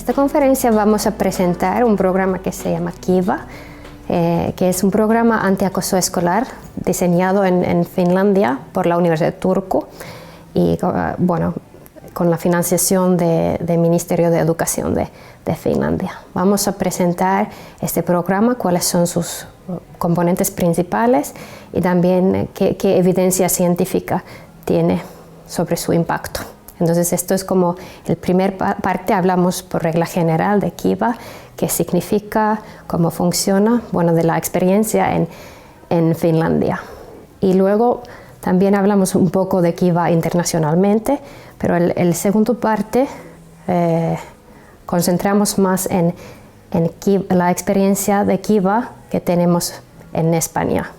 esta conferencia vamos a presentar un programa que se llama Kiva, que es un programa antiacoso escolar diseñado en Finlandia por la Universidad de Turku y con la financiación del Ministerio de Educación de Finlandia. Vamos a presentar este programa, cuáles son sus componentes principales y también qué evidencia científica tiene sobre su impacto. Entonces esto es como el primer parte, hablamos por regla general de Kiva, qué significa, cómo funciona, de la experiencia en Finlandia. Y luego también hablamos un poco de Kiva internacionalmente, pero el segundo parte concentramos más en la experiencia de Kiva que tenemos en España,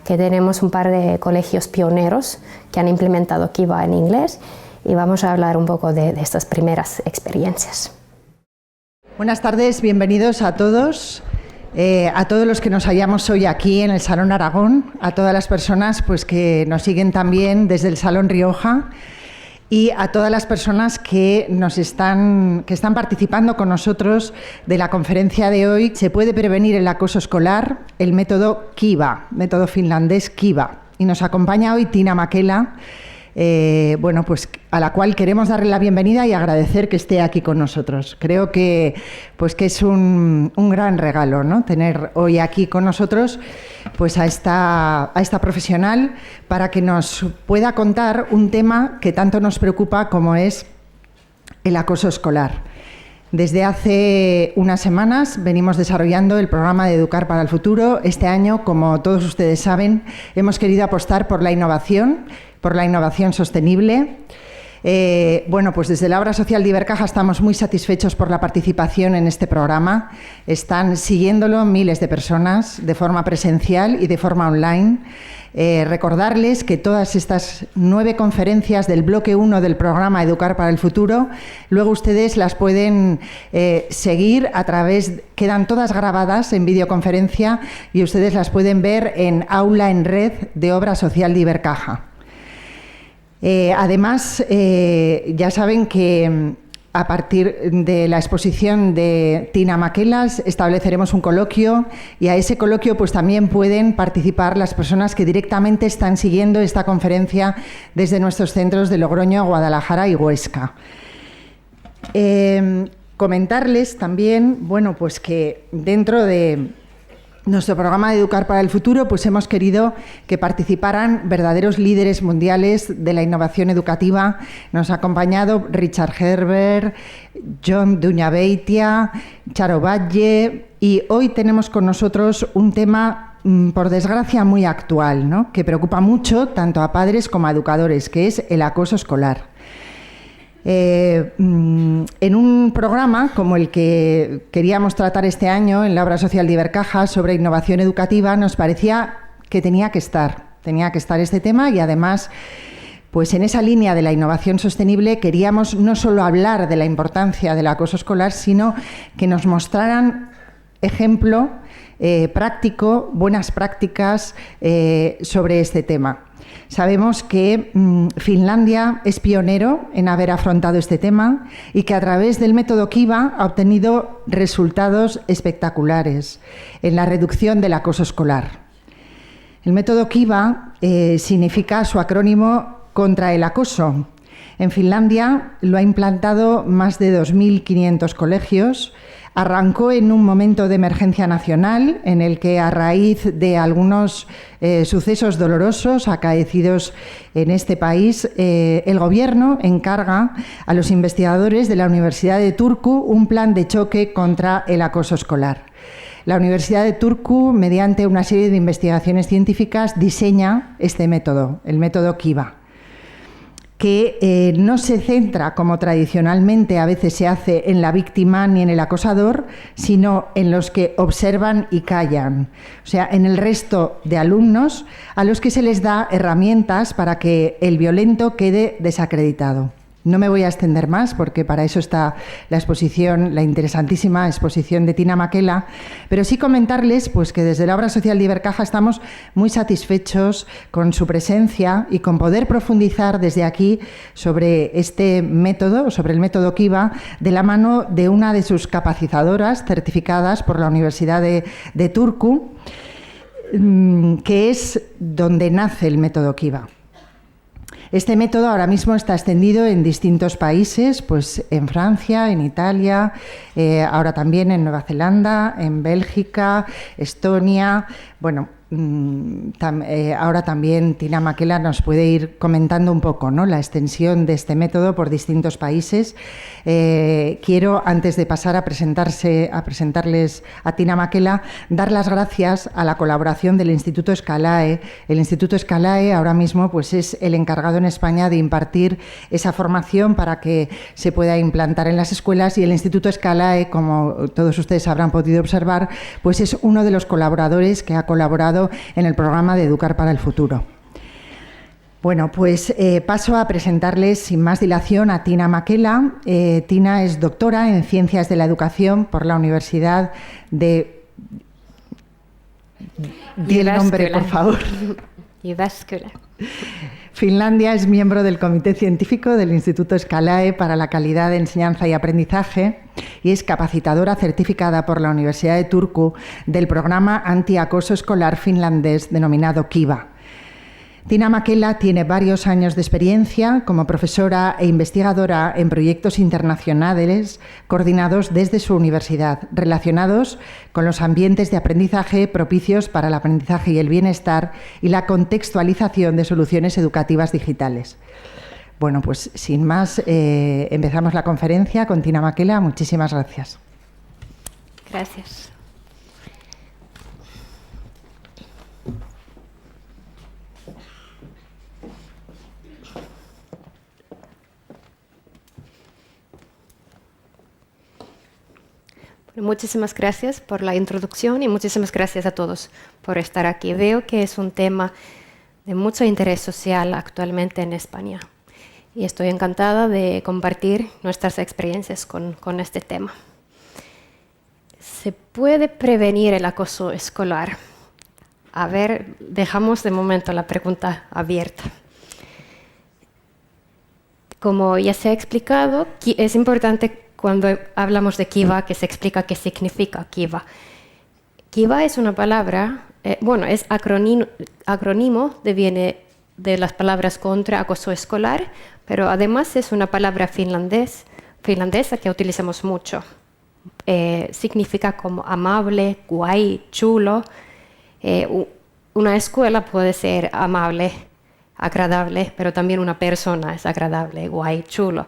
que tenemos un par de colegios pioneros que han implementado Kiva en inglés y vamos a hablar un poco de estas primeras experiencias. Buenas tardes, bienvenidos a todos los que nos hallamos hoy aquí en el Salón Aragón, a todas las personas que nos siguen también desde el Salón Rioja y a todas las personas que están participando con nosotros de la conferencia de hoy. Se puede prevenir el acoso escolar, el método Kiva, método finlandés Kiva. Y nos acompaña hoy Tiina Mäkelä, a la cual queremos darle la bienvenida y agradecer que esté aquí con nosotros. Creo que es un gran regalo, ¿no?, tener hoy aquí con nosotros a esta profesional para que nos pueda contar un tema que tanto nos preocupa como es el acoso escolar. Desde hace unas semanas venimos desarrollando el programa de Educar para el Futuro. Este año, como todos ustedes saben, hemos querido apostar por la innovación sostenible. Desde la Obra Social de Ibercaja estamos muy satisfechos por la participación en este programa. Están siguiéndolo miles de personas de forma presencial y de forma online. Recordarles que todas estas 9 conferencias del bloque 1 del programa Educar para el Futuro, luego ustedes las pueden seguir quedan todas grabadas en videoconferencia y ustedes las pueden ver en Aula en Red de Obra Social de Ibercaja. Además, ya saben que a partir de la exposición de Tiina Mäkelä estableceremos un coloquio y a ese coloquio también pueden participar las personas que directamente están siguiendo esta conferencia desde nuestros centros de Logroño, Guadalajara y Huesca. Comentarles también, que dentro de nuestro programa de Educar para el Futuro, hemos querido que participaran verdaderos líderes mundiales de la innovación educativa. Nos ha acompañado Richard Herbert, John Duñabeitia, Charo Valle, y hoy tenemos con nosotros un tema, por desgracia, muy actual, ¿no?, que preocupa mucho tanto a padres como a educadores, que es el acoso escolar. En un programa como el que queríamos tratar este año en la Obra Social de Ibercaja sobre innovación educativa, nos parecía que tenía que estar este tema y además, en esa línea de la innovación sostenible queríamos no solo hablar de la importancia del acoso escolar, sino que nos mostraran ejemplo práctico, buenas prácticas sobre este tema. Sabemos que Finlandia es pionero en haber afrontado este tema y que a través del método Kiva ha obtenido resultados espectaculares en la reducción del acoso escolar. El método Kiva significa su acrónimo contra el acoso. En Finlandia lo ha implantado más de 2.500 colegios. Arrancó en un momento de emergencia nacional en el que, a raíz de algunos sucesos dolorosos acaecidos en este país, el Gobierno encarga a los investigadores de la Universidad de Turku un plan de choque contra el acoso escolar. La Universidad de Turku, mediante una serie de investigaciones científicas, diseña este método, el método Kiva, que no se centra, como tradicionalmente a veces se hace, en la víctima ni en el acosador, sino en los que observan y callan, o sea, en el resto de alumnos a los que se les da herramientas para que el violento quede desacreditado. No me voy a extender más porque para eso está la exposición, la interesantísima exposición de Tina Makela, pero sí comentarles pues, que desde la Obra Social de Ibercaja estamos muy satisfechos con su presencia y con poder profundizar desde aquí sobre este método, sobre el método Kiva, de la mano de una de sus capacitadoras certificadas por la Universidad de Turku, que es donde nace el método Kiva. Este método ahora mismo está extendido en distintos países, pues en Francia, en Italia, ahora también en Nueva Zelanda, en Bélgica, Estonia. Bueno, ahora también Tina Makela nos puede ir comentando un poco, ¿no?, la extensión de este método por distintos países. Quiero, antes de pasar a presentarles a Tina Makela, dar las gracias a la colaboración del Instituto Scalae. El Instituto Scalae ahora mismo pues, es el encargado en España de impartir esa formación para que se pueda implantar en las escuelas, y el Instituto Scalae, como todos ustedes habrán podido observar, pues es uno de los colaboradores que ha colaborado en el programa de Educar para el Futuro. Bueno, pues paso a presentarles sin más dilación a Tina Makela. Tina es doctora en Ciencias de la Educación por la Universidad de... Di el nombre, por favor. Jyväskylä. Finlandia. Es miembro del Comité Científico del Instituto Scalae para la Calidad de Enseñanza y Aprendizaje y es capacitadora certificada por la Universidad de Turku del programa antiacoso escolar finlandés denominado Kiva. Tina Makela tiene varios años de experiencia como profesora e investigadora en proyectos internacionales coordinados desde su universidad, relacionados con los ambientes de aprendizaje propicios para el aprendizaje y el bienestar y la contextualización de soluciones educativas digitales. Bueno, pues sin más, empezamos la conferencia con Tina Makela. Muchísimas gracias. Gracias. Muchísimas gracias por la introducción y muchísimas gracias a todos por estar aquí. Veo que es un tema de mucho interés social actualmente en España y estoy encantada de compartir nuestras experiencias con este tema. ¿Se puede prevenir el acoso escolar? A ver, dejamos de momento la pregunta abierta. Como ya se ha explicado, es importante cuando hablamos de Kiva que se explica qué significa Kiva. Kiva es una palabra, es acrónimo, viene de las palabras contra acoso escolar, pero además es una palabra finlandesa que utilizamos mucho. Significa como amable, guay, chulo. Una escuela puede ser amable, agradable, pero también una persona es agradable, guay, chulo.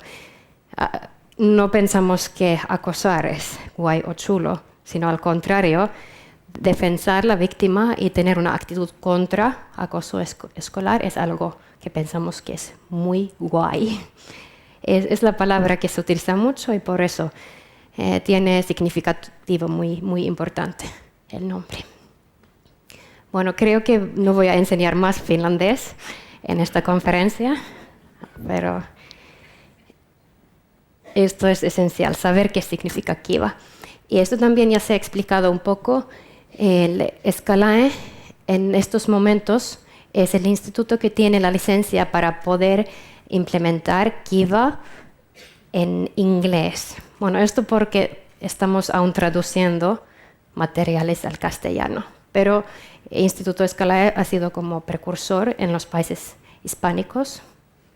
No pensamos que acosar es guay o chulo, sino al contrario, defensar a la víctima y tener una actitud contra acoso escolar es algo que pensamos que es muy guay. Es la palabra que se utiliza mucho y por eso tiene significativo muy importante el nombre. Bueno, creo que no voy a enseñar más finlandés en esta conferencia, pero esto es esencial, saber qué significa Kiva. Y esto también ya se ha explicado un poco. El Scalae en estos momentos es el instituto que tiene la licencia para poder implementar Kiva en inglés. Bueno, esto porque estamos aún traduciendo materiales al castellano, pero el Instituto Scalae ha sido como precursor en los países hispánicos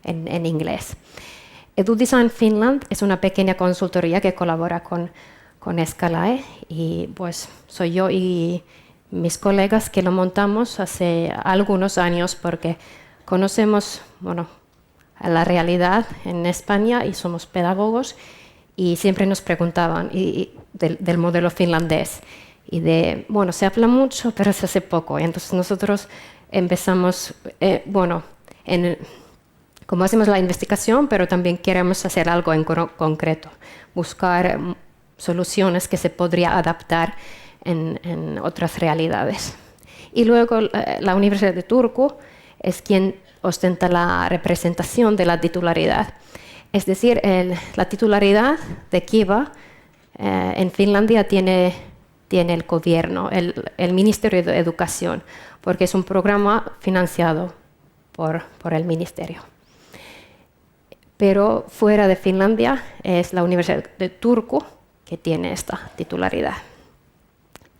en inglés. EduDesign Finland es una pequeña consultoría que colabora con Scalae y pues soy yo y mis colegas que lo montamos hace algunos años porque conocemos la realidad en España y somos pedagogos y siempre nos preguntaban del modelo finlandés y se habla mucho pero se hace poco y entonces nosotros empezamos como hacemos la investigación, pero también queremos hacer algo en concreto, buscar soluciones que se podría adaptar en otras realidades. Y luego la Universidad de Turku es quien ostenta la representación de la titularidad. Es decir, la titularidad de Kiva en Finlandia tiene el gobierno, el Ministerio de Educación, porque es un programa financiado por el ministerio. Pero fuera de Finlandia es la Universidad de Turku que tiene esta titularidad.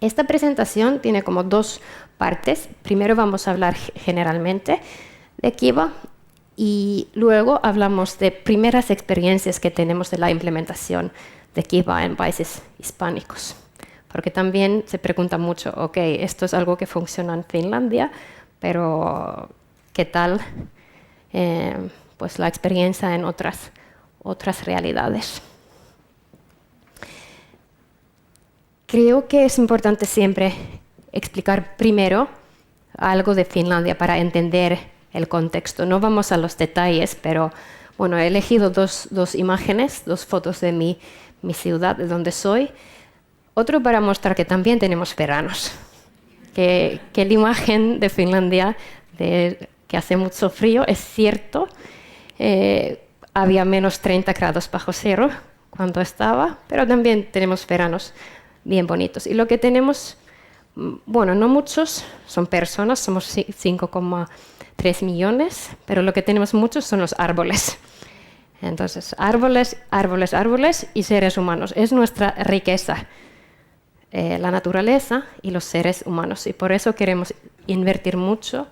Esta presentación tiene como dos partes. Primero vamos a hablar generalmente de Kiva y luego hablamos de primeras experiencias que tenemos de la implementación de Kiva en países hispánicos. Porque también se pregunta mucho, ok, esto es algo que funciona en Finlandia, pero ¿qué tal pues la experiencia en otras realidades? Creo que es importante siempre explicar primero algo de Finlandia para entender el contexto. No vamos a los detalles, pero bueno, he elegido dos imágenes, dos fotos de mi ciudad, de donde soy. Otro para mostrar que también tenemos veranos, que la imagen de Finlandia, que hace mucho frío, es cierto. Había menos 30 grados bajo cero cuando estaba, pero también tenemos veranos bien bonitos. Y lo que tenemos, bueno, no muchos, son personas, somos 5,3 millones, pero lo que tenemos muchos son los árboles. Entonces, árboles, árboles, árboles y seres humanos. Es nuestra riqueza, la naturaleza y los seres humanos. Y por eso queremos invertir mucho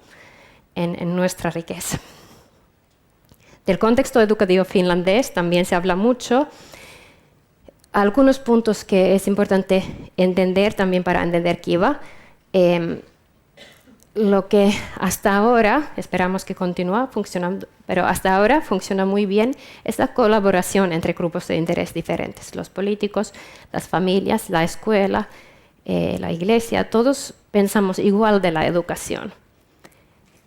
en nuestra riqueza. Del contexto educativo finlandés también se habla mucho. Algunos puntos que es importante entender también para entender Kiva. Lo que hasta ahora, esperamos que continúe funcionando, pero hasta ahora funciona muy bien, es la colaboración entre grupos de interés diferentes. Los políticos, las familias, la escuela, la iglesia, todos pensamos igual de la educación.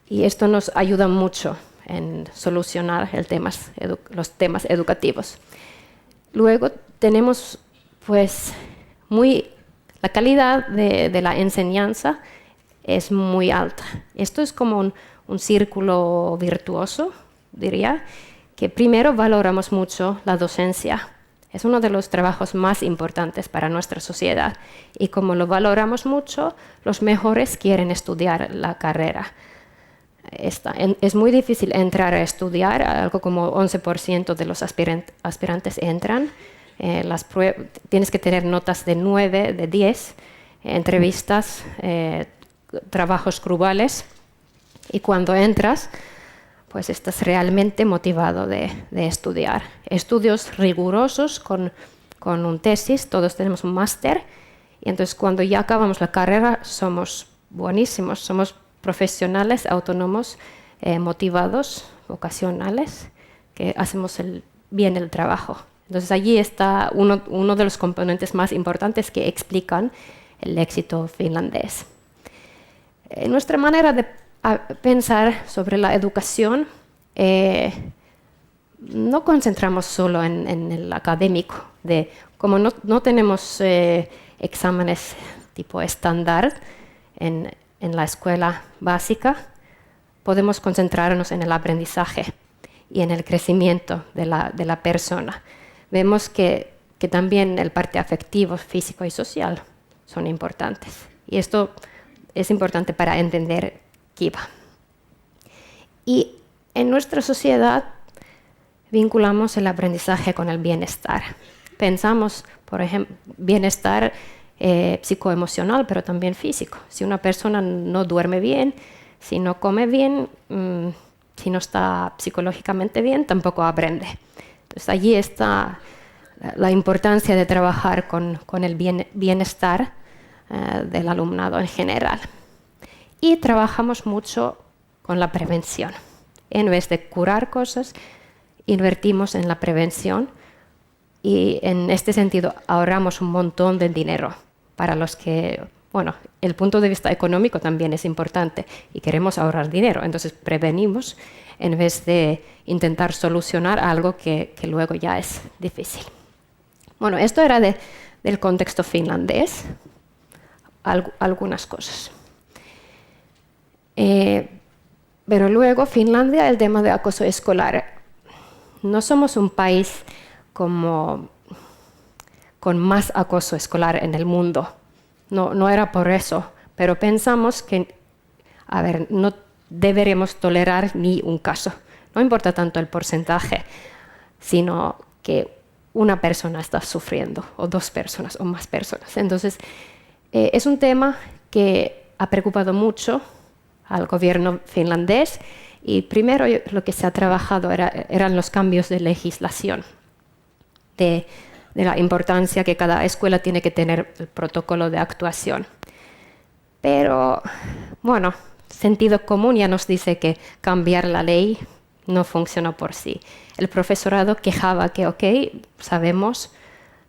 Y esto nos ayuda mucho en solucionar los temas educativos. Luego tenemos pues la calidad de la enseñanza es muy alta. Esto es como un círculo virtuoso, diría, que primero valoramos mucho la docencia. Es uno de los trabajos más importantes para nuestra sociedad y como lo valoramos mucho, los mejores quieren estudiar la carrera. Es muy difícil entrar a estudiar, algo como 11% de los aspirantes entran. Tienes que tener notas de 9, de 10, entrevistas, trabajos grupales, y cuando entras, pues estás realmente motivado de estudiar. Estudios rigurosos con un tesis, todos tenemos un máster, y entonces cuando ya acabamos la carrera somos buenísimos, somos profesionales, autónomos, motivados, vocacionales, que hacemos bien el trabajo. Entonces allí está uno de los componentes más importantes que explican el éxito finlandés. Nuestra manera de pensar sobre la educación, no concentramos solo en el académico, como no tenemos exámenes tipo estándar en la escuela básica, podemos concentrarnos en el aprendizaje y en el crecimiento de la persona. Vemos que también el parte afectivo, físico y social son importantes. Y esto es importante para entender Kiva. Y en nuestra sociedad vinculamos el aprendizaje con el bienestar. Pensamos, por ejemplo, bienestar psicoemocional, pero también físico. Si una persona no duerme bien, si no come bien, si no está psicológicamente bien, tampoco aprende. Entonces allí está la importancia de trabajar con el bienestar del alumnado en general. Y trabajamos mucho con la prevención. En vez de curar cosas, invertimos en la prevención y en este sentido ahorramos un montón de dinero para los que, bueno, el punto de vista económico también es importante y queremos ahorrar dinero, entonces prevenimos en vez de intentar solucionar algo que luego ya es difícil. Bueno, esto era del contexto finlandés, algunas cosas. Pero luego Finlandia, el tema de acoso escolar. no somos un país con más acoso escolar en el mundo. No era por eso, pero pensamos que, no deberemos tolerar ni un caso. No importa tanto el porcentaje, sino que una persona está sufriendo, o 2 personas, o más personas. Entonces, es un tema que ha preocupado mucho al gobierno finlandés, y primero lo que se ha trabajado eran los cambios de legislación, de la importancia que cada escuela tiene que tener el protocolo de actuación. Pero, bueno, sentido común ya nos dice que cambiar la ley no funciona por sí. El profesorado quejaba que, ok, sabemos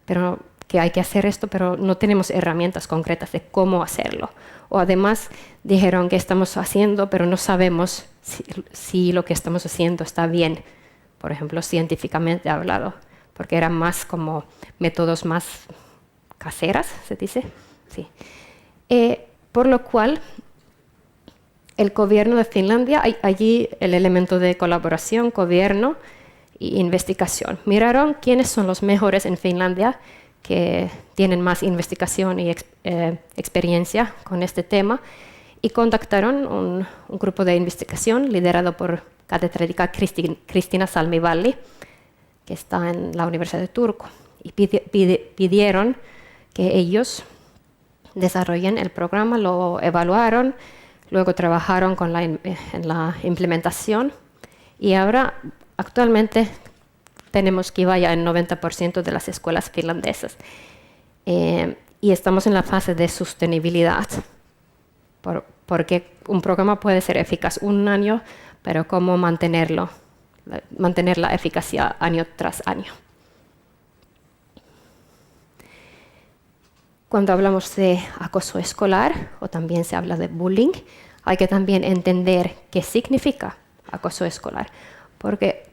pero que hay que hacer esto, pero no tenemos herramientas concretas de cómo hacerlo. O además dijeron que estamos haciendo, pero no sabemos si lo que estamos haciendo está bien, por ejemplo, científicamente hablado, porque eran más como métodos más caseras, ¿se dice? Sí. Por lo cual, el gobierno de Finlandia, allí el elemento de colaboración, gobierno e investigación. Miraron quiénes son los mejores en Finlandia que tienen más investigación y experiencia con este tema, y contactaron un grupo de investigación liderado por catedrática Kristiina Salmi-Valli, que está en la Universidad de Turku, y pidieron que ellos desarrollen el programa, lo evaluaron, luego trabajaron en la implementación, y ahora actualmente tenemos Kiva ya en 90% de las escuelas finlandesas. Y estamos en la fase de sostenibilidad, porque un programa puede ser eficaz un año, pero cómo mantener la eficacia año tras año. Cuando hablamos de acoso escolar, o también se habla de bullying, hay que también entender qué significa acoso escolar, porque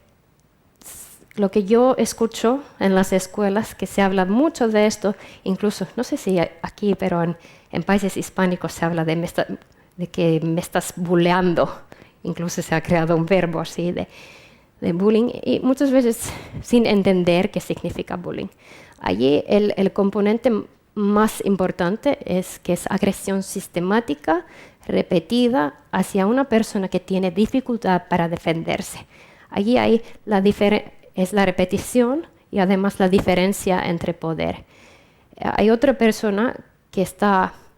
lo que yo escucho en las escuelas, que se habla mucho de esto, incluso, no sé si aquí, pero en países hispánicos se habla de que me estás bulleando, incluso se ha creado un verbo así de bullying, y muchas veces sin entender qué significa bullying. Allí el componente más importante es que es agresión sistemática, repetida, hacia una persona que tiene dificultad para defenderse. Allí hay es la repetición y además la diferencia entre poder. Hay otra persona que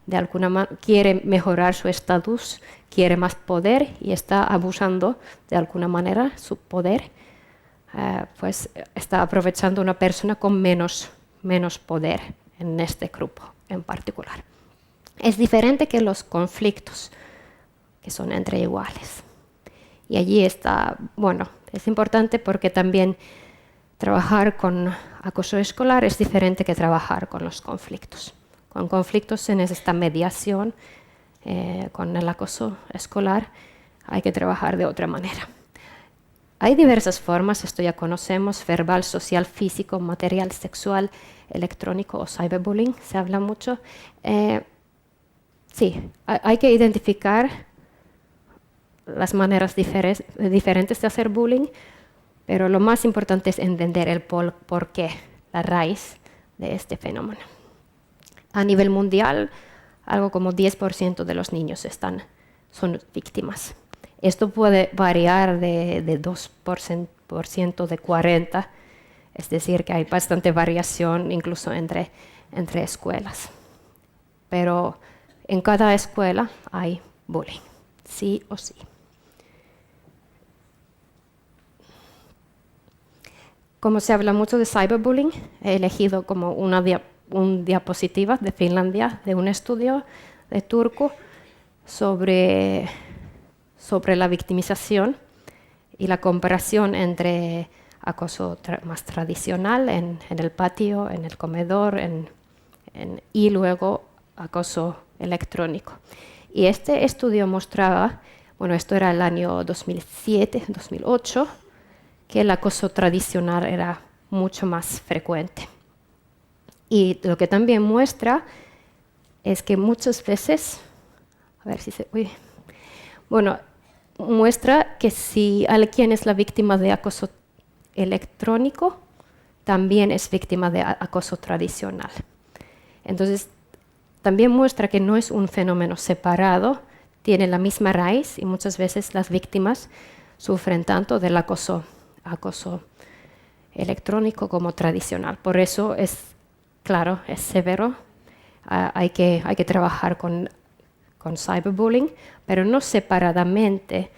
de alguna manera quiere mejorar su estatus, quiere más poder y está abusando de alguna manera su poder, pues está aprovechando una persona con menos poder en este grupo en particular. Es diferente que los conflictos, que son entre iguales. Y allí está, es importante porque también trabajar con acoso escolar es diferente que trabajar con los conflictos. Con conflictos se necesita mediación, con el acoso escolar hay que trabajar de otra manera. Hay diversas formas, esto ya conocemos: verbal, social, físico, material, sexual, electrónico o cyberbullying, se habla mucho. Sí, hay que identificar las maneras diferentes de hacer bullying, pero lo más importante es entender el por qué, la raíz de este fenómeno. A nivel mundial, algo como 10% de los niños son víctimas. Esto puede variar de 2% de 40%, es decir, que hay bastante variación incluso entre escuelas. Pero en cada escuela hay bullying, sí o sí. Como se habla mucho de cyberbullying, he elegido como una diapositiva de Finlandia, de un estudio de Turku sobre la victimización y la comparación entre acoso más tradicional en el patio, en el comedor, y luego acoso electrónico. Y este estudio mostraba, esto era el año 2007-2008, que el acoso tradicional era mucho más frecuente. Y lo que también muestra es que muchas veces, muestra que si alguien es la víctima de acoso electrónico también es víctima de acoso tradicional. Entonces, también muestra que no es un fenómeno separado, tiene la misma raíz y muchas veces las víctimas sufren tanto del acoso electrónico como tradicional. Por eso es claro, es severo, hay que trabajar con cyberbullying, pero no separadamente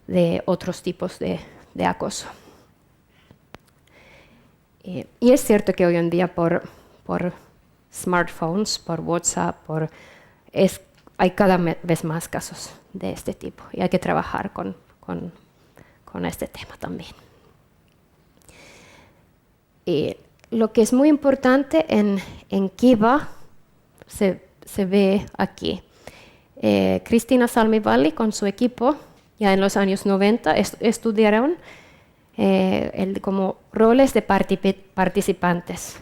de otros tipos de acoso. Y es cierto que hoy en día por smartphones, por WhatsApp, hay cada vez más casos de este tipo y hay que trabajar con este tema también. Y lo que es muy importante en Kiva se ve aquí. Cristina Salmivalli con su equipo ya en los años 90 estudiaron como roles de participantes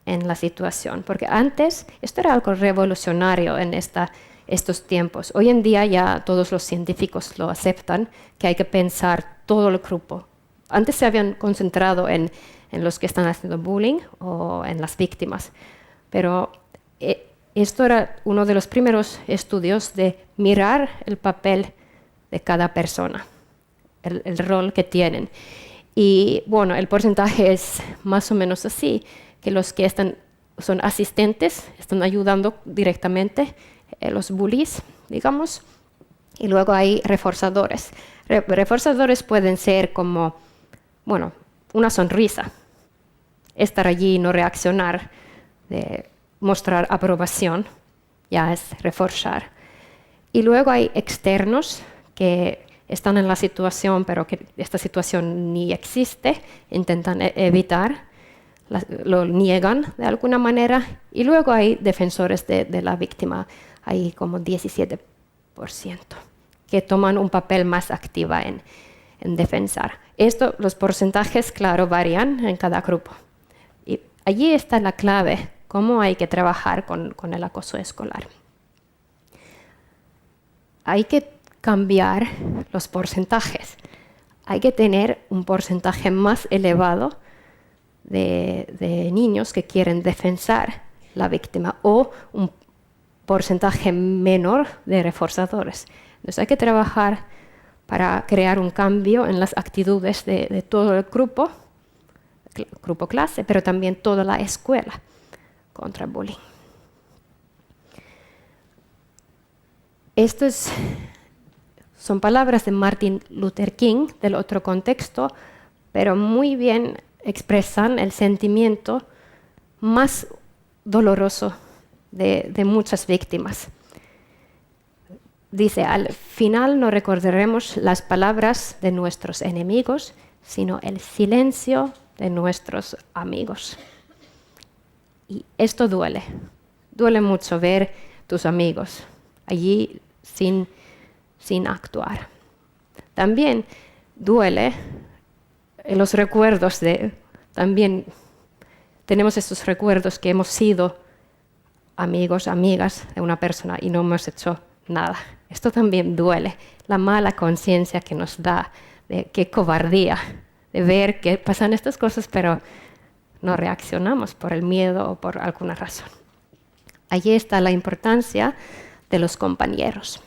en la situación, porque antes esto era algo revolucionario en estos tiempos. Hoy en día ya todos los científicos lo aceptan, que hay que pensar todo el grupo. Antes se habían concentrado en los que están haciendo bullying o en las víctimas, pero esto era uno de los primeros estudios de mirar el papel de cada persona, el rol que tienen. Y bueno, el porcentaje es más o menos así, que los que son asistentes, están ayudando directamente los bullies, digamos, y luego hay reforzadores. Reforzadores pueden ser como, bueno, una sonrisa, estar allí y no reaccionar, de mostrar aprobación, ya es reforzar. Y luego hay externos que están en la situación, pero que esta situación ni existe, intentan evitar, lo niegan de alguna manera. Y luego hay defensores de la víctima, hay como 17%, que toman un papel más activo en defensar. Los porcentajes, claro, varían en cada grupo. Y allí está la clave, cómo hay que trabajar con el acoso escolar. Hay que cambiar los porcentajes. Hay que tener un porcentaje más elevado de niños que quieren defensar la víctima o un porcentaje menor de reforzadores. Entonces hay que trabajar para crear un cambio en las actitudes de todo el grupo clase, pero también toda la escuela contra el bullying. Estas son palabras de Martin Luther King del otro contexto, pero muy bien expresan el sentimiento más doloroso de muchas víctimas. Dice, al final no recordaremos las palabras de nuestros enemigos, sino el silencio de nuestros amigos. Y esto duele mucho ver tus amigos allí sin actuar. También duele los recuerdos también tenemos estos recuerdos que hemos sido amigos, amigas de una persona y no hemos hecho nada. Esto también duele, la mala conciencia que nos da, de qué cobardía, de ver que pasan estas cosas, pero no reaccionamos por el miedo o por alguna razón. Allí está la importancia de los compañeros.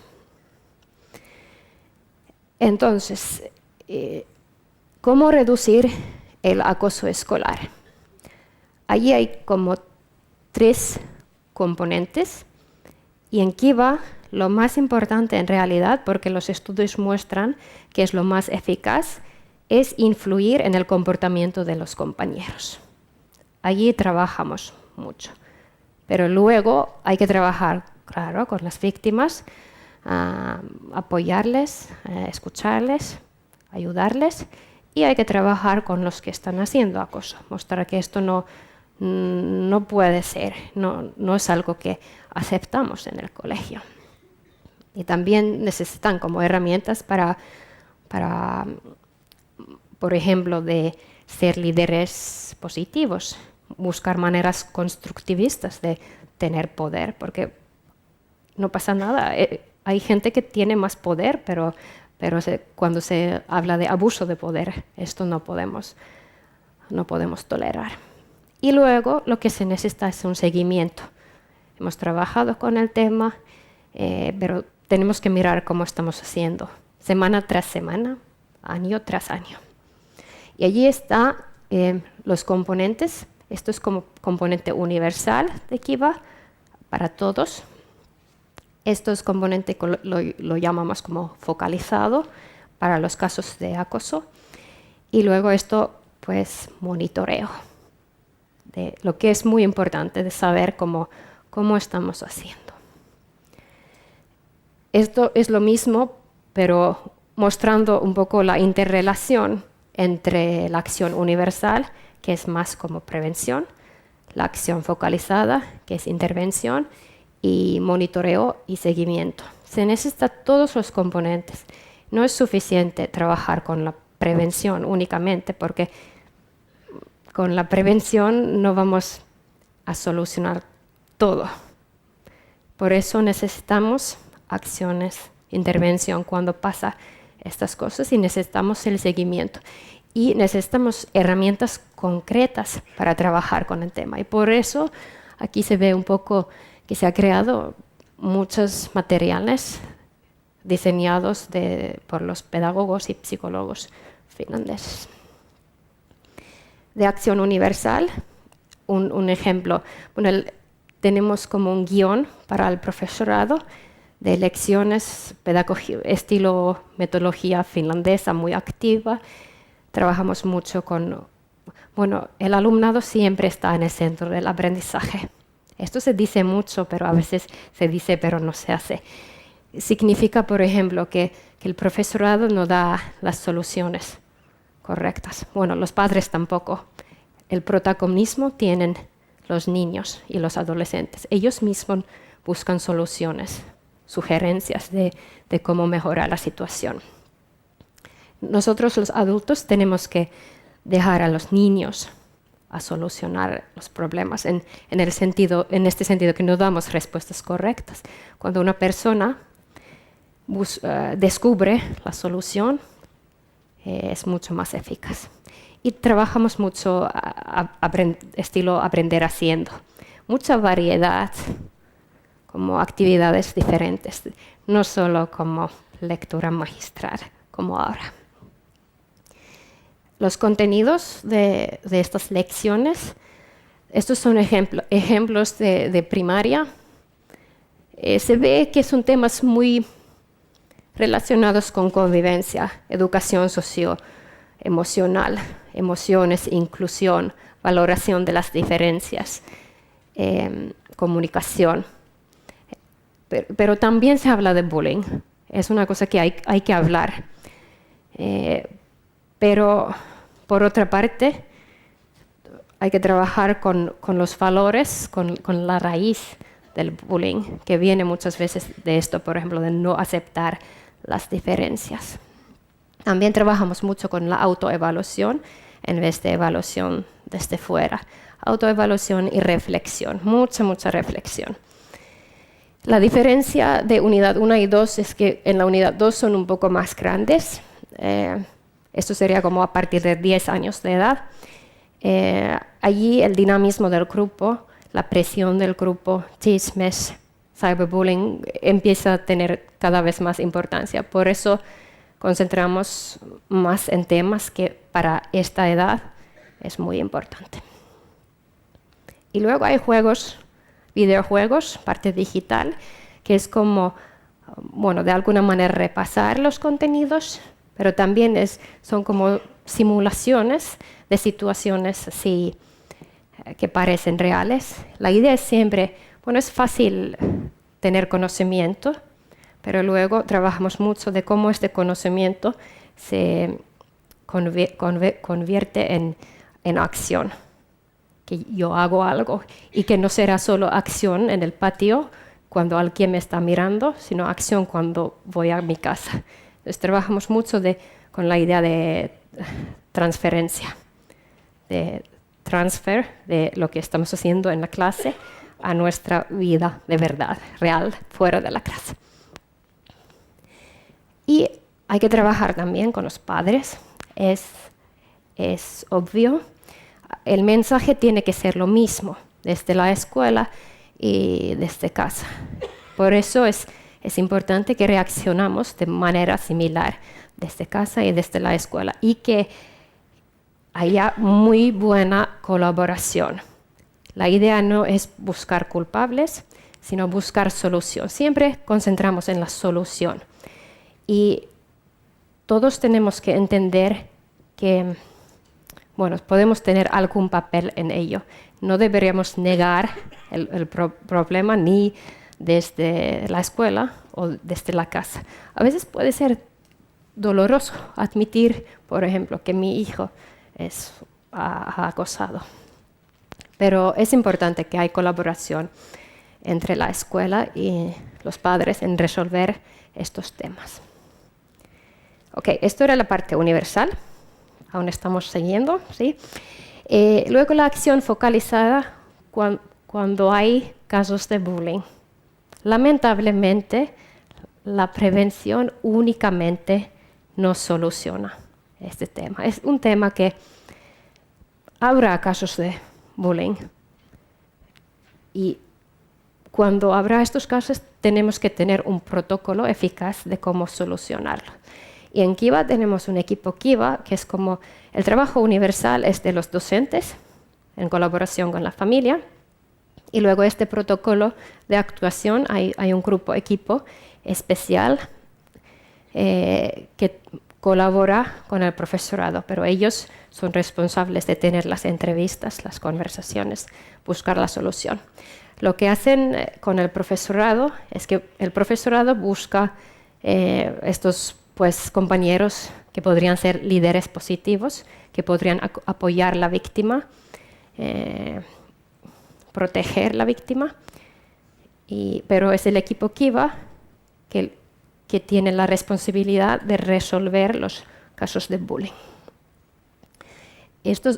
Entonces, ¿cómo reducir el acoso escolar? Allí hay como 3 componentes y en Kiva lo más importante en realidad, porque los estudios muestran que es lo más eficaz, es influir en el comportamiento de los compañeros. Allí trabajamos mucho, pero luego hay que trabajar, claro, con las víctimas, apoyarles, escucharles, ayudarles, y hay que trabajar con los que están haciendo acoso, mostrar que esto no puede ser, no es algo que aceptamos en el colegio. Y también necesitan como herramientas para por ejemplo, de ser líderes positivos, buscar maneras constructivistas de tener poder, porque no pasa nada. Hay gente que tiene más poder, pero cuando se habla de abuso de poder, esto no podemos no podemos tolerar. Y luego lo que se necesita es un seguimiento. Hemos trabajado con el tema, pero tenemos que mirar cómo estamos haciendo, semana tras semana, año tras año. Y allí están los componentes. Esto es como componente universal de Kiva para todos. Esto es componente que lo llamamos como focalizado para los casos de acoso. Y luego esto, pues, monitoreo, de lo que es muy importante de saber cómo estamos haciendo. Esto es lo mismo, pero mostrando un poco la interrelación entre la acción universal, que es más como prevención, la acción focalizada, que es intervención, y monitoreo y seguimiento. Se necesitan todos los componentes. No es suficiente trabajar con la prevención únicamente, porque con la prevención no vamos a solucionar todo. Por eso necesitamos acciones, intervención cuando pasa estas cosas y necesitamos el seguimiento. Y necesitamos herramientas concretas para trabajar con el tema. Y por eso aquí se ve un poco que se ha creado muchos materiales diseñados por los pedagogos y psicólogos finlandeses. De acción universal, un ejemplo. Bueno, tenemos como un guión para el profesorado de lecciones, pedagogía, estilo metodología finlandesa muy activa. Trabajamos mucho el alumnado siempre está en el centro del aprendizaje. Esto se dice mucho, pero a veces se dice, pero no se hace. Significa, por ejemplo, que el profesorado no da las soluciones correctas. Bueno, los padres tampoco. El protagonismo tienen los niños y los adolescentes. Ellos mismos buscan soluciones, sugerencias de cómo mejorar la situación. Nosotros los adultos tenemos que dejar a los niños a solucionar los problemas en este sentido que no damos respuestas correctas. Cuando una persona descubre la solución, es mucho más eficaz. Y trabajamos mucho estilo aprender haciendo. Mucha variedad, como actividades diferentes, no solo como lectura magistral, como ahora. Los contenidos de estas lecciones, estos son ejemplos de primaria. Se ve que son temas muy relacionados con convivencia, educación socioemocional, emociones, inclusión, valoración de las diferencias, comunicación. Pero también se habla de bullying. Es una cosa que hay que hablar. Pero, por otra parte, hay que trabajar con los valores, con la raíz del bullying, que viene muchas veces de esto, por ejemplo, de no aceptar las diferencias. También trabajamos mucho con la autoevaluación en vez de evaluación desde fuera. Autoevaluación y reflexión, mucha reflexión. La diferencia de unidad 1 y 2 es que en la unidad 2 son un poco más grandes. Esto sería como a partir de 10 años de edad. Allí el dinamismo del grupo, la presión del grupo, chismes, cyberbullying, empieza a tener cada vez más importancia. Por eso concentramos más en temas que para esta edad es muy importante. Y luego hay videojuegos, parte digital, que es como, de alguna manera repasar los contenidos, pero también son como simulaciones de situaciones así que parecen reales. La idea es siempre, es fácil tener conocimiento, pero luego trabajamos mucho de cómo este conocimiento se convierte en acción, que yo hago algo y que no será solo acción en el patio cuando alguien me está mirando, sino acción cuando voy a mi casa. Entonces trabajamos mucho con la idea de transferencia, de transfer de lo que estamos haciendo en la clase a nuestra vida de verdad, real, fuera de la clase. Y hay que trabajar también con los padres. Es obvio, el mensaje tiene que ser lo mismo desde la escuela y desde casa. Por eso es importante que reaccionamos de manera similar desde casa y desde la escuela y que haya muy buena colaboración. La idea no es buscar culpables, sino buscar solución. Siempre concentramos en la solución. Y todos tenemos que entender que, bueno, podemos tener algún papel en ello. No deberíamos negar el problema ni desde la escuela o desde la casa. A veces puede ser doloroso admitir, por ejemplo, que mi hijo ha acosado. Pero es importante que haya colaboración entre la escuela y los padres en resolver estos temas. Ok, esto era la parte universal. Aún estamos siguiendo, ¿sí? Luego la acción focalizada cuando hay casos de bullying. Lamentablemente, la prevención únicamente no soluciona este tema. Es un tema que habrá casos de bullying. Y cuando habrá estos casos, tenemos que tener un protocolo eficaz de cómo solucionarlo. Y en Kiva tenemos un equipo Kiva, que es como el trabajo universal es de los docentes, en colaboración con la familia. Y luego este protocolo de actuación, hay un equipo especial que colabora con el profesorado, pero ellos son responsables de tener las entrevistas, las conversaciones, buscar la solución. Lo que hacen con el profesorado es que el profesorado busca estos compañeros que podrían ser líderes positivos, que podrían apoyar a la víctima, proteger a la víctima, pero es el equipo Kiva que tiene la responsabilidad de resolver los casos de bullying. Esto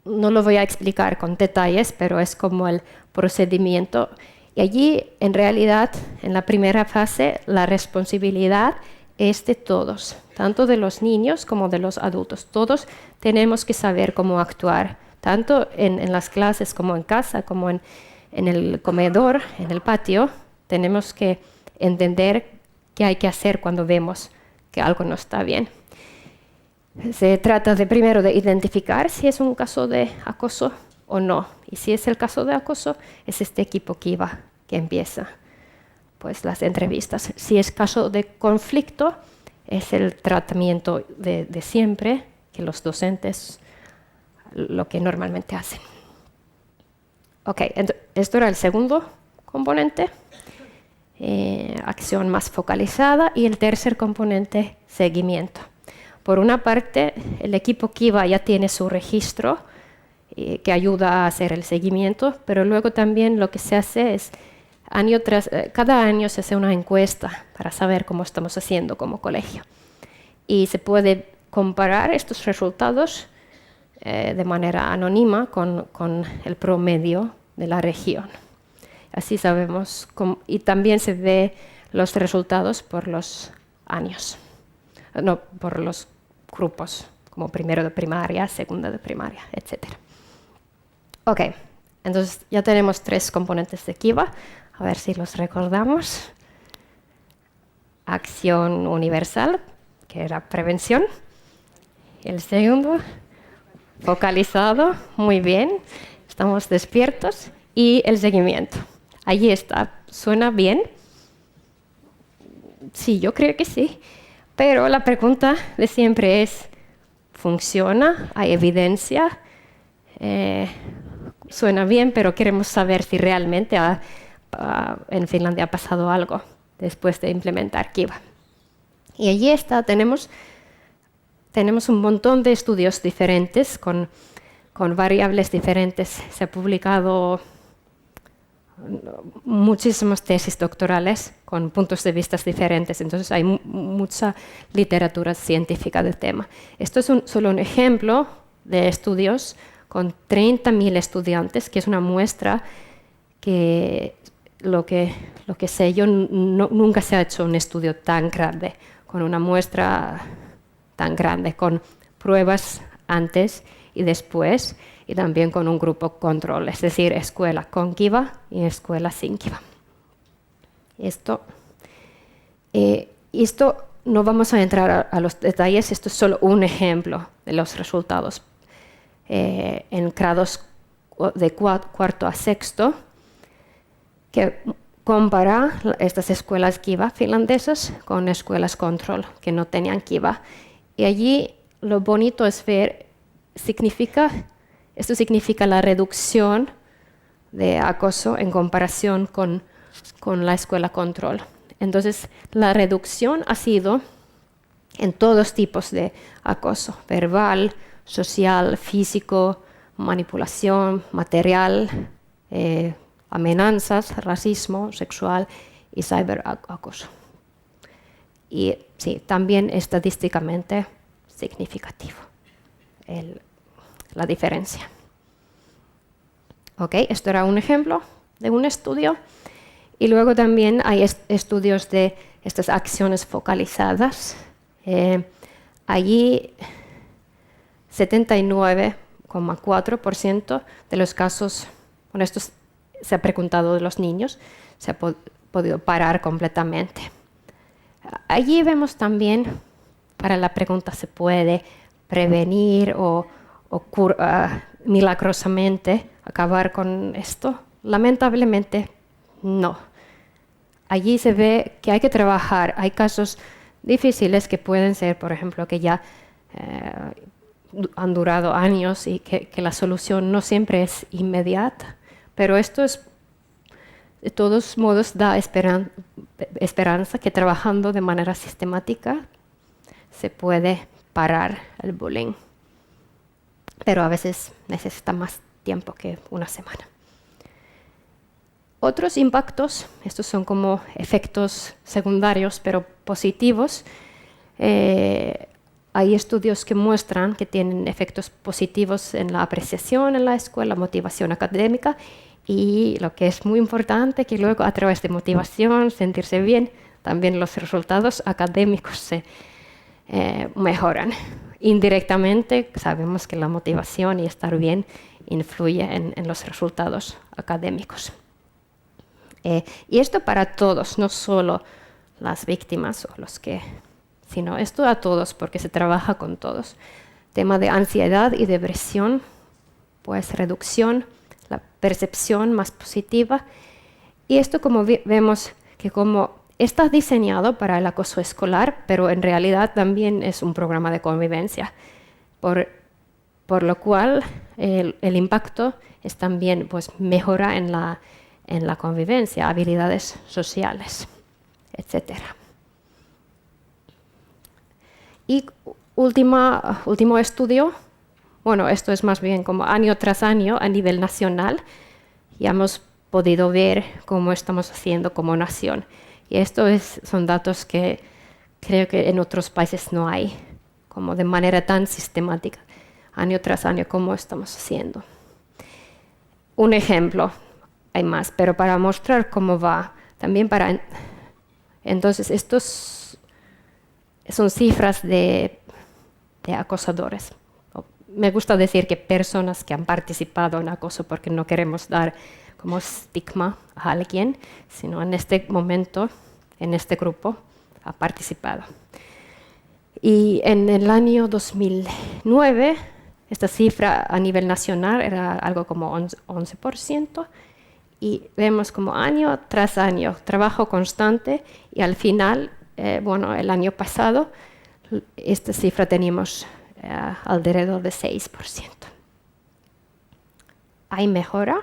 no lo voy a explicar con detalles, pero es como el procedimiento. Y allí, en realidad, en la primera fase, la responsabilidad es de todos, tanto de los niños como de los adultos. Todos tenemos que saber cómo actuar, tanto en las clases como en casa, como en el comedor, en el patio. Tenemos que entender qué hay que hacer cuando vemos que algo no está bien. Se trata primero de identificar si es un caso de acoso o no. Y si es el caso de acoso, es este equipo Kiva que empieza las entrevistas. Si es caso de conflicto, es el tratamiento de siempre, que los docentes lo que normalmente hacen. Ok, esto era el segundo componente, acción más focalizada, y el tercer componente, seguimiento. Por una parte, el equipo Kiva ya tiene su registro que ayuda a hacer el seguimiento, pero luego también lo que se hace es, cada año se hace una encuesta para saber cómo estamos haciendo como colegio. Y se puede comparar estos resultados de manera anónima con el promedio de la región. Así sabemos, y también se ve los resultados por los años, no, por los grupos, como primero de primaria, segunda de primaria, etc. Ok, entonces ya tenemos 3 componentes de Kiva, a ver si los recordamos. Acción universal, que era prevención. El segundo, focalizado, muy bien, estamos despiertos. Y el seguimiento. Allí está. ¿Suena bien? Sí, yo creo que sí. Pero la pregunta de siempre es, ¿funciona? ¿Hay evidencia? Suena bien, pero queremos saber si realmente en Finlandia ha pasado algo después de implementar Kiva. Y allí está, tenemos un montón de estudios diferentes con variables diferentes. Se ha publicado muchísimas tesis doctorales con puntos de vista diferentes, entonces hay mucha literatura científica del tema. Esto es solo un ejemplo de estudios con 30.000 estudiantes, que es una muestra que lo que sé yo, nunca se ha hecho un estudio tan grande, con una muestra tan grande, con pruebas antes y después, y también con un grupo control, es decir, escuela con Kiva y escuela sin Kiva. Esto no vamos a entrar a los detalles, esto es solo un ejemplo de los resultados. En grados de cuarto a sexto, que compara estas escuelas Kiva finlandesas con escuelas control que no tenían Kiva. Y allí lo bonito es ver, esto significa la reducción de acoso en comparación con la escuela control. Entonces, la reducción ha sido en todos tipos de acoso, verbal, social, físico, manipulación, material, amenazas, racismo, sexual y ciberacoso. Y sí, también estadísticamente significativo la diferencia. Ok, esto era un ejemplo de un estudio. Y luego también hay estudios de estas acciones focalizadas. Allí 79,4% de los casos, bueno, esto se ha preguntado de los niños, se ha podido parar completamente. Allí vemos también, para la pregunta, ¿se puede prevenir o milagrosamente acabar con esto? Lamentablemente, no. Allí se ve que hay que trabajar. Hay casos difíciles que pueden ser, por ejemplo, que ya han durado años y que la solución no siempre es inmediata. Pero esto es, de todos modos, da esperanza que trabajando de manera sistemática se puede parar el bullying. Pero a veces necesita más tiempo que una semana. Otros impactos, estos son como efectos secundarios pero positivos. Hay estudios que muestran que tienen efectos positivos en la apreciación en la escuela, motivación académica y lo que es muy importante, que luego a través de motivación, sentirse bien, también los resultados académicos se mejoran. Indirectamente sabemos que la motivación y estar bien influye en los resultados académicos. Y esto para todos, no solo las víctimas o los que, sino esto a todos porque se trabaja con todos. Tema de ansiedad y depresión, pues reducción, la percepción más positiva. Y esto como vemos que como está diseñado para el acoso escolar, pero en realidad también es un programa de convivencia, por lo cual el impacto es también pues mejora en la convivencia, habilidades sociales, etc. Y último estudio, bueno, esto es más bien como año tras año a nivel nacional, ya hemos podido ver cómo estamos haciendo como nación. Y son datos que creo que en otros países no hay, como de manera tan sistemática, año tras año, cómo estamos haciendo. Un ejemplo. Hay más, pero para mostrar cómo va, también entonces, estos son cifras de acosadores. Me gusta decir que personas que han participado en acoso porque no queremos dar como estigma a alguien, sino en este momento, en este grupo, ha participado. Y en el año 2009, esta cifra a nivel nacional era algo como 11%. Y vemos como año tras año, trabajo constante y al final, el año pasado, esta cifra teníamos alrededor de 6%. Hay mejora,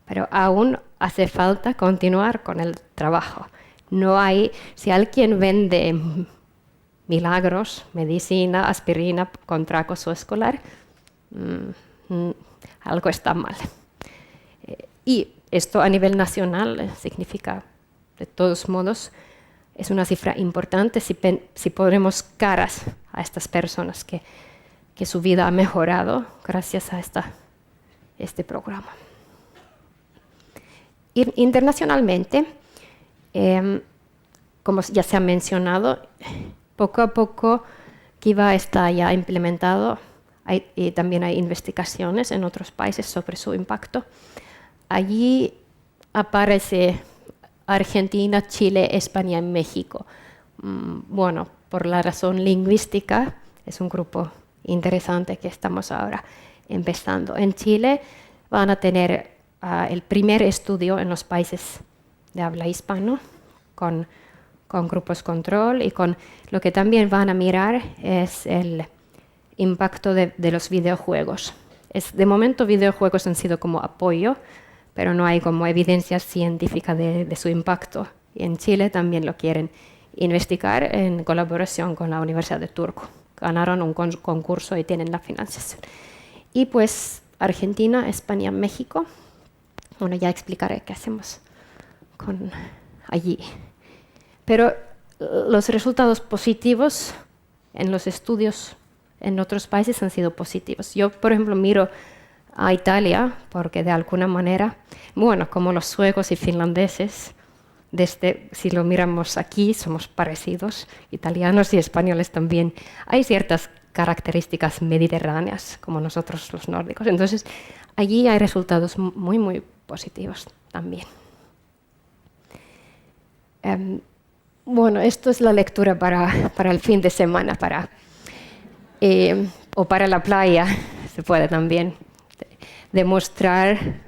pero aún hace falta continuar con el trabajo. Si alguien vende milagros, medicina, aspirina contra acoso escolar, algo está mal. Y esto a nivel nacional significa, de todos modos, es una cifra importante si ponemos caras a estas personas que su vida ha mejorado gracias a este programa. Internacionalmente, como ya se ha mencionado, poco a poco Kiva está ya implementado y también hay investigaciones en otros países sobre su impacto. Allí aparece Argentina, Chile, España y México. Bueno, por la razón lingüística, es un grupo interesante que estamos ahora empezando. En Chile van a tener el primer estudio en los países de habla hispano con grupos control, y con lo que también van a mirar es el impacto de los videojuegos. De momento videojuegos han sido como apoyo, pero no hay como evidencia científica de su impacto. Y en Chile también lo quieren investigar en colaboración con la Universidad de Turku. Ganaron un concurso y tienen la financiación. Y pues Argentina, España, México. Bueno, ya explicaré qué hacemos con allí. Pero los resultados positivos en los estudios en otros países han sido positivos. Yo, por ejemplo, miro a Italia porque de alguna manera, bueno, como los suecos y finlandeses, si lo miramos aquí, somos parecidos, italianos y españoles también. Hay ciertas características mediterráneas, como nosotros los nórdicos. Entonces, allí hay resultados muy, muy positivos también. Bueno, esto es la lectura para el fin de semana, o para la playa. Se puede también demostrar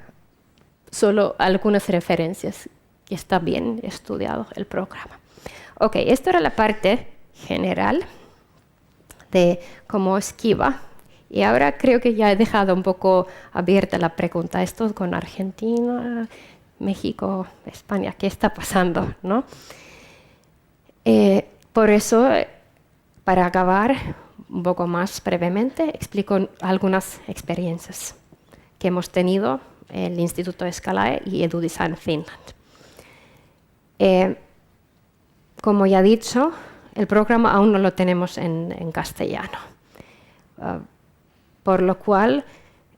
solo algunas referencias, que está bien estudiado el programa. Ok, esto era la parte general de cómo es Kiva. Y ahora creo que ya he dejado un poco abierta la pregunta. Esto con Argentina, México, España, ¿qué está pasando, no? Por eso, para acabar un poco más brevemente, explico algunas experiencias que hemos tenido en el Instituto Escalae y EduDesign Finland. Como ya he dicho, el programa aún no lo tenemos en castellano, por lo cual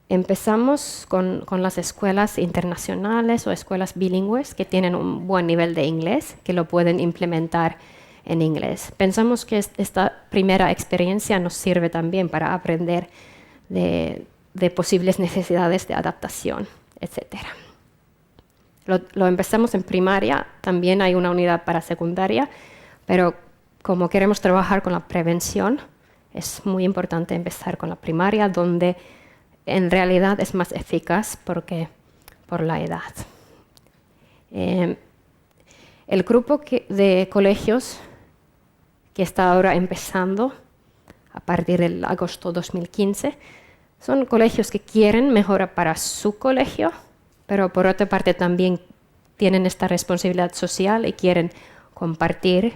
empezamos con las escuelas internacionales o escuelas bilingües que tienen un buen nivel de inglés, que lo pueden implementar en inglés. Pensamos que esta primera experiencia nos sirve también para aprender de posibles necesidades de adaptación, etc. Lo empezamos en primaria, también hay una unidad para secundaria, pero como queremos trabajar con la prevención, es muy importante empezar con la primaria, donde en realidad es más eficaz por la edad. El grupo de colegios que está ahora empezando a partir del agosto 2015 son colegios que quieren mejorar para su colegio, pero por otra parte también tienen esta responsabilidad social y quieren compartir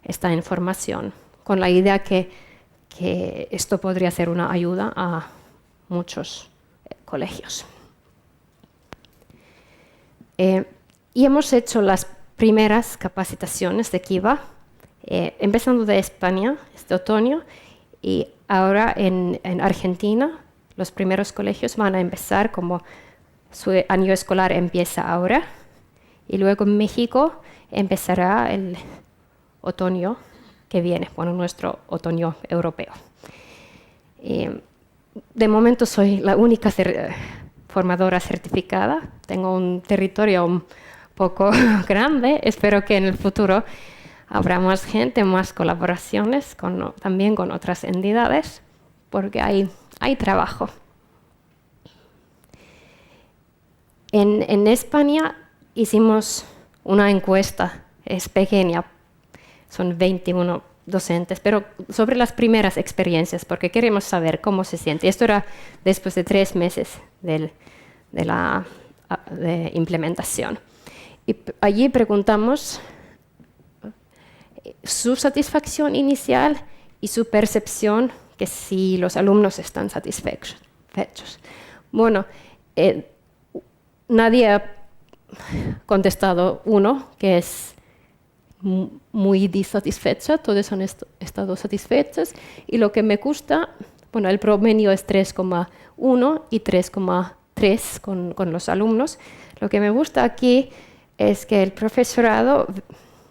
esta información con la idea que esto podría ser una ayuda a muchos colegios. Y hemos hecho las primeras capacitaciones de Kiva, empezando de España este otoño, y ahora en Argentina los primeros colegios van a empezar, como su año escolar empieza ahora, y luego en México empezará el otoño que viene, bueno, nuestro otoño europeo. De momento soy la única formadora certificada, tengo un territorio un poco grande, espero que en el futuro habrá más gente, más colaboraciones también con otras entidades, porque hay trabajo. En España hicimos una encuesta, es pequeña, son 21 docentes, pero sobre las primeras experiencias, porque queremos saber cómo se siente. Esto era después de 3 meses de implementación. Y allí preguntamos su satisfacción inicial y su percepción que si los alumnos están satisfechos. Bueno, nadie ha contestado uno, que es muy disatisfecha, todos han estado satisfechos, y lo que me gusta, bueno, el promedio es 3,1 y 3,3 con los alumnos. Lo que me gusta aquí es que el profesorado,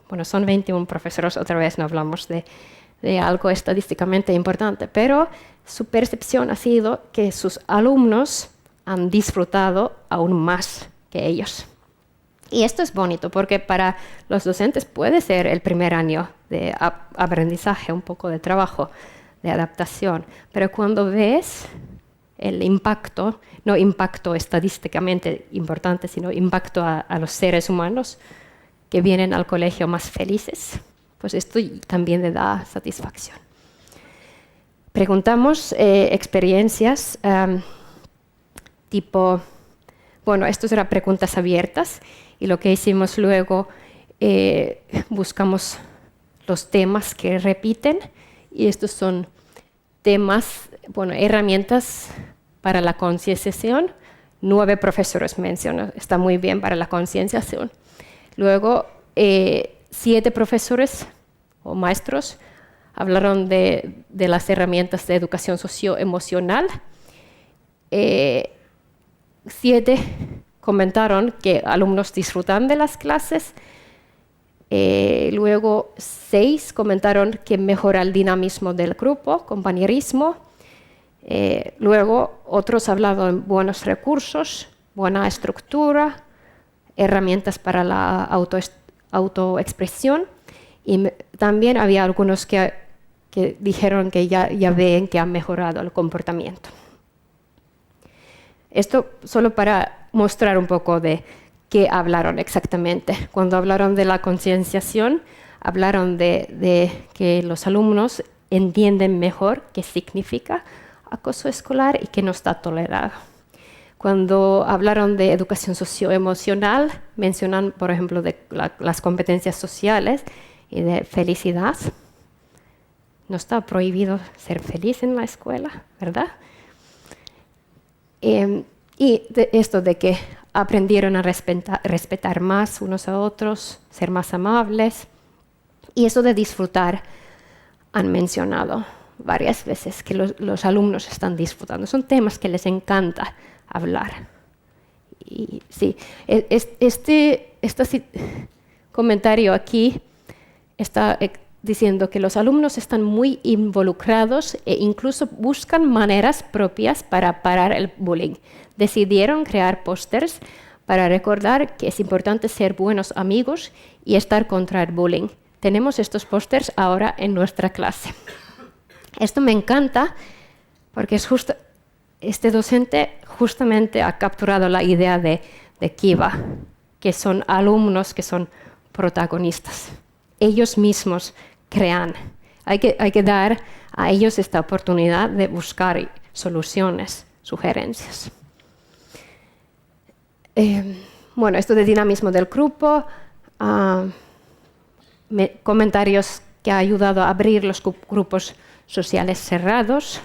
bueno, son 21 profesores, otra vez no hablamos de algo estadísticamente importante, pero su percepción ha sido que sus alumnos han disfrutado aún más que ellos. Y esto es bonito porque para los docentes puede ser el primer año de aprendizaje, un poco de trabajo, de adaptación, pero cuando ves el impacto, no impacto estadísticamente importante, sino impacto a los seres humanos que vienen al colegio más felices, pues esto también le da satisfacción. Preguntamos experiencias tipo, bueno, estos eran preguntas abiertas y lo que hicimos luego, buscamos los temas que repiten y estos son temas, bueno, herramientas para la concienciación. 9 profesores mencionan, está muy bien para la concienciación. Luego, 7 profesores o maestros hablaron de las herramientas de educación socioemocional. 7 comentaron que alumnos disfrutan de las clases. Luego 6 comentaron que mejora el dinamismo del grupo, compañerismo. Luego otros hablaron de buenos recursos, buena estructura, herramientas para la autoexpresión. Y también había algunos que dijeron que ya ven que ha mejorado el comportamiento. Esto solo para mostrar un poco de qué hablaron exactamente. Cuando hablaron de la concienciación, hablaron de que los alumnos entienden mejor qué significa acoso escolar y que no está tolerado. Cuando hablaron de educación socioemocional, mencionan, por ejemplo, de las competencias sociales y de felicidad. No está prohibido ser feliz en la escuela, ¿verdad? Y esto de que aprendieron a respetar más unos a otros, ser más amables. Y eso de disfrutar, han mencionado varias veces que los alumnos están disfrutando. Son temas que les encanta hablar. Y sí, este comentario aquí está diciendo que los alumnos están muy involucrados e incluso buscan maneras propias para parar el bullying. Decidieron crear pósters para recordar que es importante ser buenos amigos y estar contra el bullying. Tenemos estos pósters ahora en nuestra clase. Esto me encanta porque es justo, este docente justamente ha capturado la idea de Kiva, que son alumnos que son protagonistas. Ellos mismos crean. Hay que dar a ellos esta oportunidad de buscar soluciones, sugerencias. Bueno, esto de dinamismo del grupo, comentarios que ha ayudado a abrir los grupos sociales cerrados,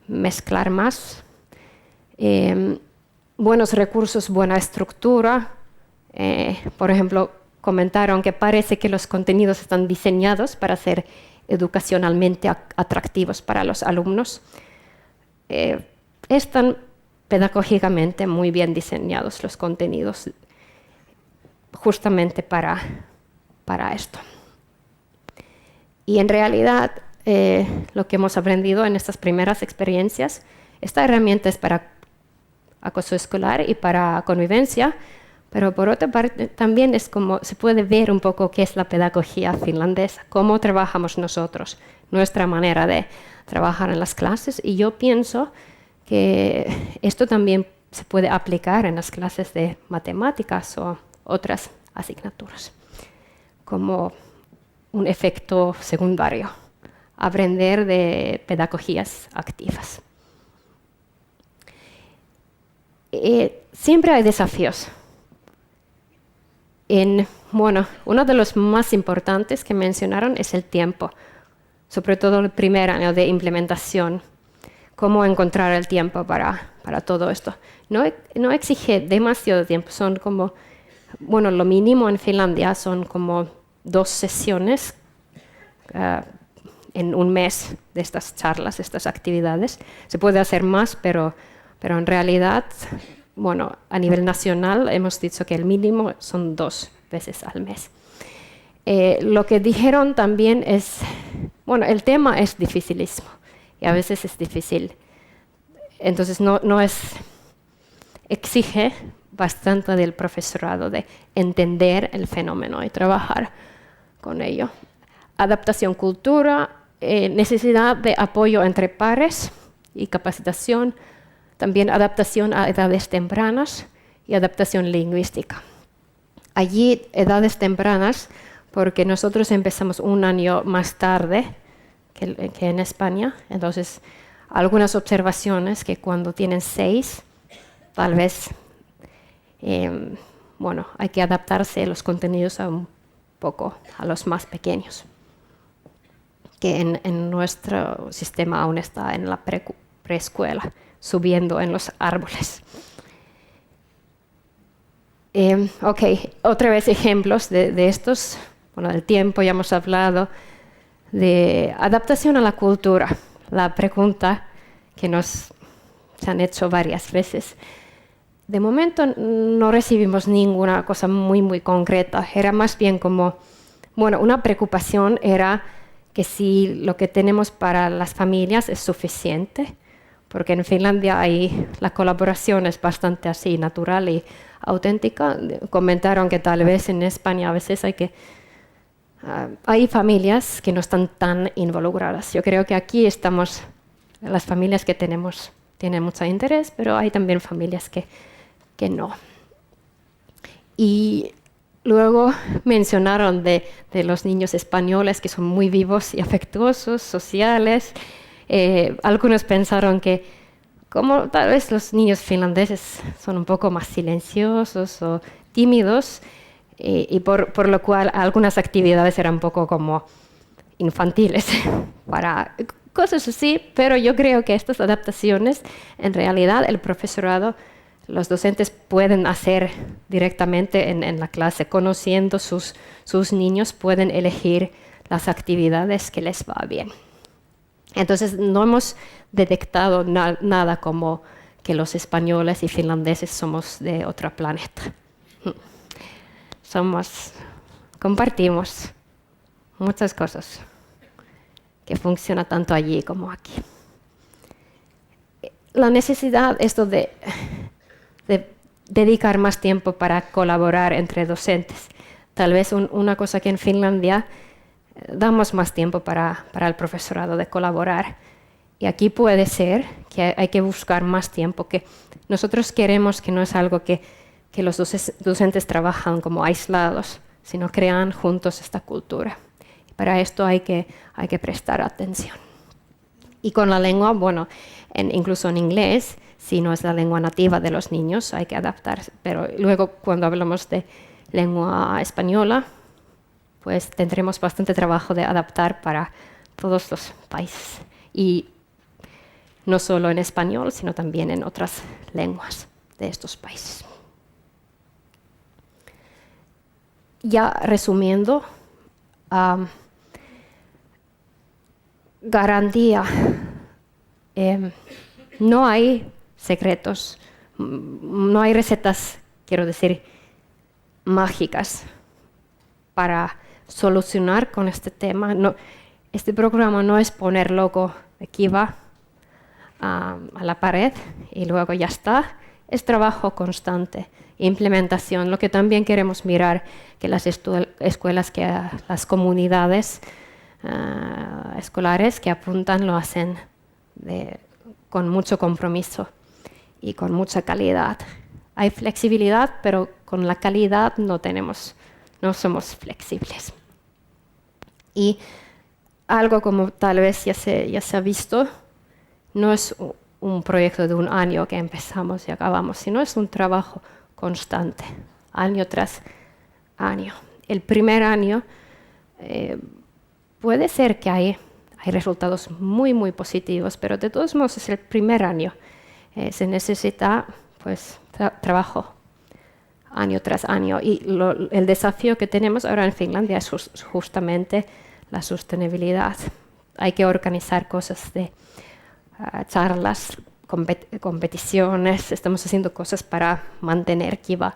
mezclar más, buenos recursos, buena estructura. Por ejemplo, comentaron que parece que los contenidos están diseñados para ser educacionalmente atractivos para los alumnos. Están pedagógicamente muy bien diseñados los contenidos justamente para esto. Y en realidad, lo que hemos aprendido en estas primeras experiencias, esta herramienta es para acoso escolar y para convivencia, pero por otra parte también es como se puede ver un poco qué es la pedagogía finlandesa, cómo trabajamos nosotros, nuestra manera de trabajar en las clases, y yo pienso que esto también se puede aplicar en las clases de matemáticas o otras asignaturas, como un efecto secundario, aprender de pedagogías activas. Siempre hay desafíos. Uno de los más importantes que mencionaron es el tiempo, sobre todo el primer año de implementación. Cómo encontrar el tiempo para todo esto. No exige demasiado tiempo, son como, lo mínimo en Finlandia son como 2 sesiones en un mes de estas charlas, estas actividades. Se puede hacer más, pero en realidad, a nivel nacional hemos dicho que el mínimo son 2 veces al mes. Lo que dijeron también es, el tema es dificilísimo y a veces es difícil. Entonces exige bastante del profesorado de entender el fenómeno y trabajar con ello. Adaptación cultura, necesidad de apoyo entre pares y capacitación, también adaptación a edades tempranas y adaptación lingüística. Allí, edades tempranas, porque nosotros empezamos un año más tarde que en España, entonces algunas observaciones que cuando tienen 6, tal vez, hay que adaptarse los contenidos un poco a los más pequeños, que en nuestro sistema aún está en la preescuela, subiendo en los árboles. Otra vez ejemplos de estos. Del tiempo ya hemos hablado de adaptación a la cultura. La pregunta que se han hecho varias veces. De momento no recibimos ninguna cosa muy, muy concreta. Era más bien como, una preocupación era que si lo que tenemos para las familias es suficiente, porque en Finlandia la colaboración es bastante así, natural y auténtica. Comentaron que tal vez en España a veces hay familias que no están tan involucradas. Yo creo que aquí las familias que tenemos tienen mucho interés, pero hay también familias que no. Y luego mencionaron de los niños españoles que son muy vivos y afectuosos, sociales. Algunos pensaron que como tal vez los niños finlandeses son un poco más silenciosos o tímidos, y por lo cual algunas actividades eran un poco como infantiles para cosas así, pero yo creo que estas adaptaciones, en realidad el profesorado, los docentes pueden hacer directamente en la clase, conociendo sus niños, pueden elegir las actividades que les va bien. Entonces no hemos detectado nada como que los españoles y finlandeses somos de otro planeta. Compartimos muchas cosas que funcionan tanto allí como aquí. La necesidad, esto de dedicar más tiempo para colaborar entre docentes. Tal vez una cosa que en Finlandia damos más tiempo para el profesorado de colaborar. Y aquí puede ser que hay que buscar más tiempo, que nosotros queremos que no es algo que los docentes trabajan como aislados, sino crean juntos esta cultura. Y para esto hay que prestar atención. Y con la lengua, incluso en inglés, si no es la lengua nativa de los niños, hay que adaptarse. Pero luego cuando hablamos de lengua española, pues tendremos bastante trabajo de adaptar para todos los países. Y no solo en español, sino también en otras lenguas de estos países. Ya resumiendo, garantía. No hay secretos, no hay recetas, quiero decir, mágicas para solucionar con este tema. No, este programa no es poner logo de Kiva a la pared y luego ya está. Es trabajo constante, implementación. Lo que también queremos mirar que las escuelas, que las comunidades escolares que apuntan lo hacen con mucho compromiso y con mucha calidad. Hay flexibilidad, pero con la calidad no somos flexibles. Y algo como tal vez ya se ha visto, no es un proyecto de un año que empezamos y acabamos, sino es un trabajo constante, año tras año. El primer año puede ser que hay resultados muy, muy positivos, pero de todos modos es el primer año. Se necesita trabajo año tras año. Y el desafío que tenemos ahora en Finlandia es justamente la sostenibilidad. Hay que organizar cosas de charlas, competiciones. Estamos haciendo cosas para mantener Kiva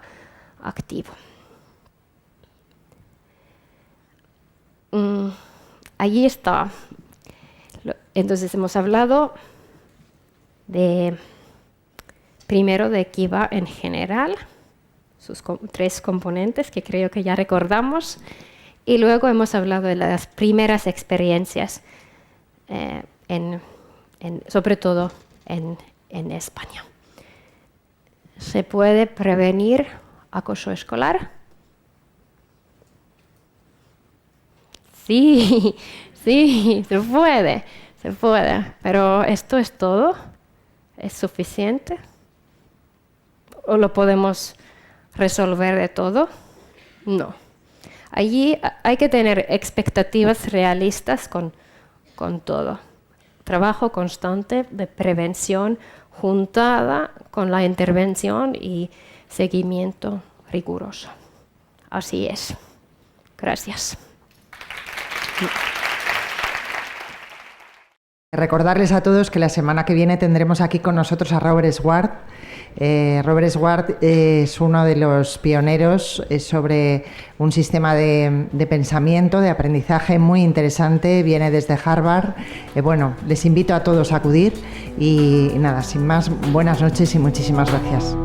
activo. Allí está Entonces hemos hablado primero de Kiva en general, sus 3 componentes que creo que ya recordamos, y luego hemos hablado de las primeras experiencias, sobre todo en España. ¿Se puede prevenir acoso escolar? Sí, se puede, pero ¿esto es todo? ¿Es suficiente? ¿O lo podemos resolver de todo? No. Allí hay que tener expectativas realistas con todo. Trabajo constante de prevención juntada con la intervención y seguimiento riguroso. Así es. Gracias. Recordarles a todos que la semana que viene tendremos aquí con nosotros a Robert Swart. Robert Swart es uno de los pioneros sobre un sistema de pensamiento, de aprendizaje muy interesante, viene desde Harvard. Bueno, les invito a todos a acudir y nada, sin más, buenas noches y muchísimas gracias.